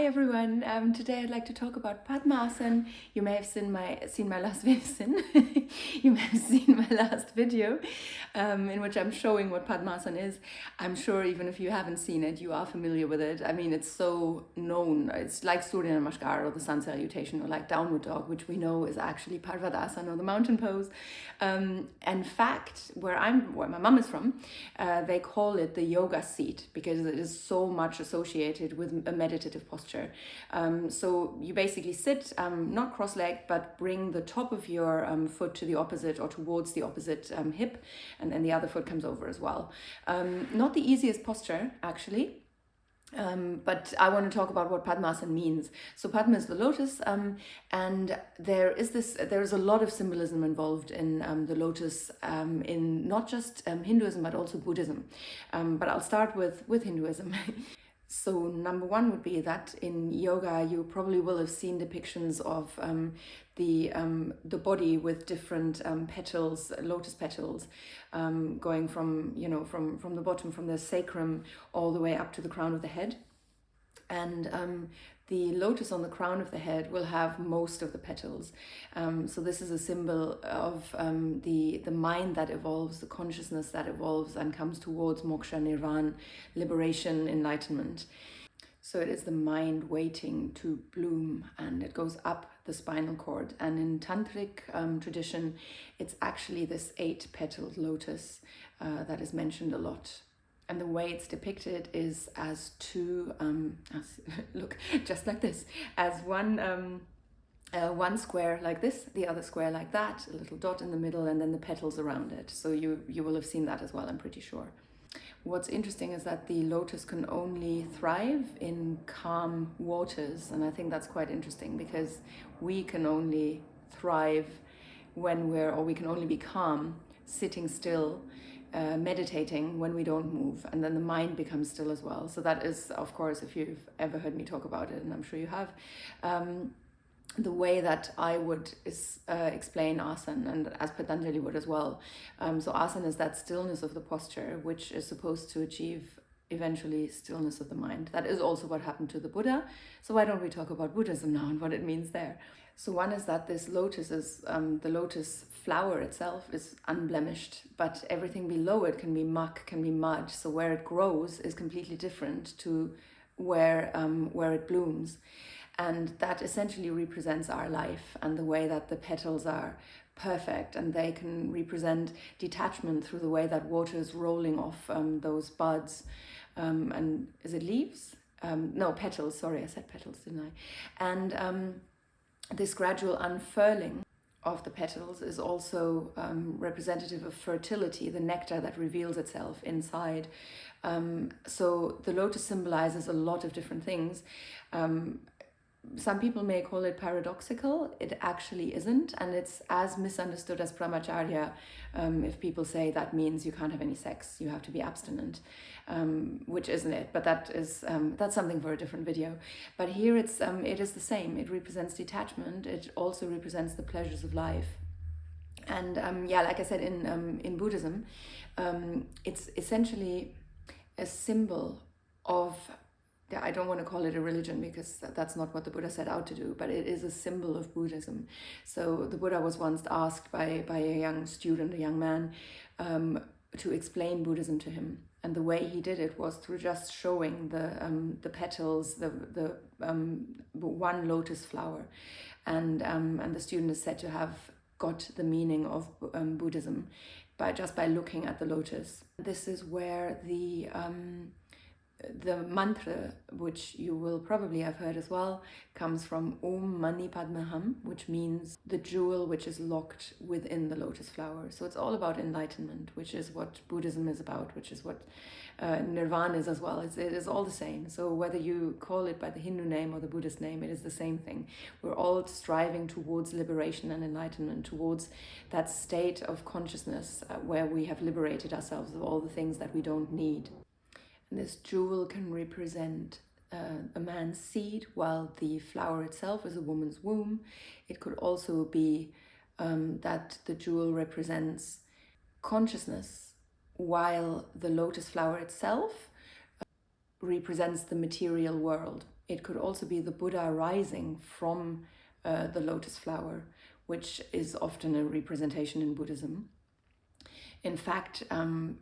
Hi everyone. Today I'd like to talk about Padmasana. You may have seen my last video. You may have seen my last video, in which I'm showing what Padmasana is. I'm sure even if you haven't seen it, you are familiar with it. I mean, it's so known. It's like Surya Namaskar or the Sun Salutation or like Downward Dog, which we know is actually Padmasana or the Mountain Pose. In fact, where my mom is from, they call it the yoga seat because it is so much associated with a meditative posture. So you basically sit, not cross-legged, but bring the top of your foot to the opposite or towards the opposite hip, and then the other foot comes over as well. Not the easiest posture, actually. But I want to talk about what Padmasana means. So Padma is the lotus, and there is a lot of symbolism involved in the lotus, in not just Hinduism but also Buddhism. But I'll start with Hinduism. So number one would be that in yoga you probably will have seen depictions of the body with different petals, lotus petals, going from the bottom, from the sacrum all the way up to the crown of the head. And the lotus on the crown of the head will have most of the petals. So this is a symbol of the mind that evolves, the consciousness that evolves and comes towards moksha, nirvana, liberation, enlightenment. So it is the mind waiting to bloom, and it goes up the spinal cord. And in tantric tradition, it's actually this 8-petaled lotus that is mentioned a lot. And the way it's depicted is as two, look, just like this, as one square like this, the other square like that, a little dot in the middle, and then the petals around it. So you will have seen that as well, I'm pretty sure. What's interesting is that the lotus can only thrive in calm waters, and I think that's quite interesting because we can only thrive we can only be calm, sitting still, meditating when we don't move, and then the mind becomes still as well. So that is, of course, if you've ever heard me talk about it, and I'm sure you have, the way that I would explain asana, and as Patanjali would as well. So asana is that stillness of the posture, which is supposed to achieve eventually stillness of the mind. That is also what happened to the Buddha. So why don't we talk about Buddhism now and what it means there? So one is that this lotus is, the lotus flower itself is unblemished, but everything below it can be muck, can be mud. So where it grows is completely different to where it blooms. And that essentially represents our life and the way that the petals are perfect, and they can represent detachment through the way that water is rolling off those buds. And is it leaves? No, petals, sorry, I said petals, didn't I? And this gradual unfurling of the petals is also representative of fertility, the nectar that reveals itself inside. So the lotus symbolizes a lot of different things. Some people may call it paradoxical. It actually isn't, and it's as misunderstood as brahmacharya. If people say that means you can't have any sex, you have to be abstinent, which isn't it, but that's something for a different video. But here it is the same. It represents detachment. It also represents the pleasures of life. And like I said, in Buddhism, it's essentially a symbol of, I don't want to call it a religion because that's not what the Buddha set out to do, but it is a symbol of Buddhism. So the Buddha was once asked by a young student, a young man, to explain Buddhism to him. And the way he did it was through just showing the petals, the one lotus flower. And the student is said to have got the meaning of Buddhism just by looking at the lotus. This is where the mantra, which you will probably have heard as well, comes from Om Mani Padme Hum, which means the jewel which is locked within the lotus flower. So it's all about enlightenment, which is what Buddhism is about, which is what nirvana is as well. It is all the same. So whether you call it by the Hindu name or the Buddhist name, it is the same thing. We're all striving towards liberation and enlightenment, towards that state of consciousness where we have liberated ourselves of all the things that we don't need. This jewel can represent a man's seed, while the flower itself is a woman's womb. It could also be that the jewel represents consciousness, while the lotus flower itself represents the material world. It could also be the Buddha rising from the lotus flower, which is often a representation in Buddhism. In fact,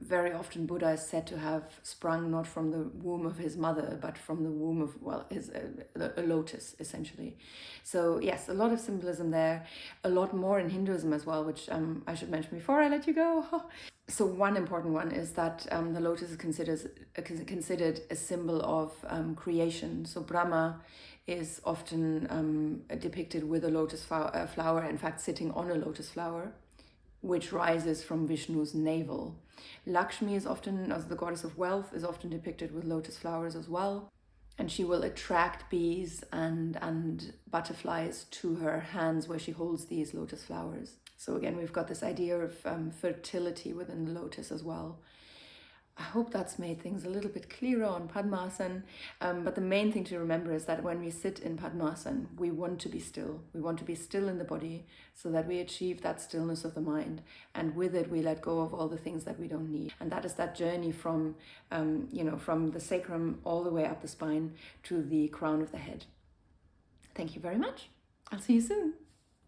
very often Buddha is said to have sprung not from the womb of his mother, but from the womb of, well, a lotus, essentially. So yes, a lot of symbolism there, a lot more in Hinduism as well, which I should mention before I let you go. So one important one is that the lotus is considered a symbol of creation. So Brahma is often depicted with a lotus flower, in fact sitting on a lotus flower, which rises from Vishnu's navel. Lakshmi is often, as the goddess of wealth, is often depicted with lotus flowers as well. And she will attract bees and butterflies to her hands where she holds these lotus flowers. So again, we've got this idea of fertility within the lotus as well. I hope that's made things a little bit clearer on Padmasana. But the main thing to remember is that when we sit in Padmasana, we want to be still. We want to be still in the body so that we achieve that stillness of the mind. And with it, we let go of all the things that we don't need. And that is that journey from, from the sacrum all the way up the spine to the crown of the head. Thank you very much. I'll see you soon.